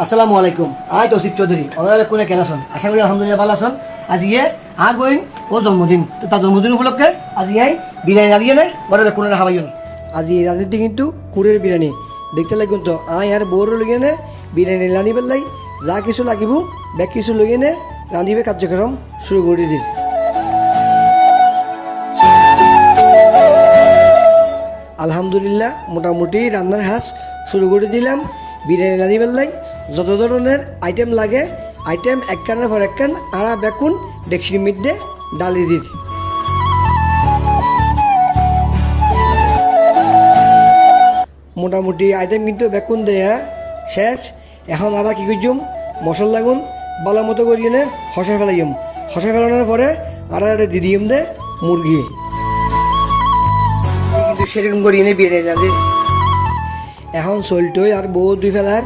আসসালামু আলাইকুম। আই তৌসিফ চৌধুরী। ওনারা কোনে কেন আছেন? আশা করি আলহামদুলিল্লাহ ভালো আছেন। আজ ইয়ে আর বইন ও জন্মদিন, তো তার জন্মদিন উপলক্ষে আজ ইয়াই বিরিয়ানি রাঁধিয়ে নেই বড় কোনে খাবাইন। আজ এই রাঁধিতে কিন্তু কুড়ের বিরিয়ানি দেখতে লাগুন তো আই আর বউর লইয়ে নে বিরিয়ানি রাঁধি পেলাই যা কিছু লাগিব ব্যাগ কিছু লইয়ে নে রাঁধিবে কার্যক্রম শুরু করে দিল। আলহামদুলিল্লাহ মোটামুটি রান্নার হাঁস শুরু করে দিলাম। বিরিয়ানি রাঁধি পেলাই যত ধরনের আইটেম লাগে আইটেম এক কানের পর এক কান আড়া বেকুন ডেকচির মধ্যে ডালি দিই। মোটামুটি আইটেম কিন্তু বেকুন দেয়া শেষ। এখন আরা কী করছুম মশলা লাগুন ভালো মতো করিয়ে নে হসাই ফেলাইম। হসাই ফেলানোর পরে আরা দি দিম দে মুরগি কিন্তু সেরকম করিয়ে নে বিরিয়ানি রাঁধি। এখন চলটই আর বউ দুই ফেলার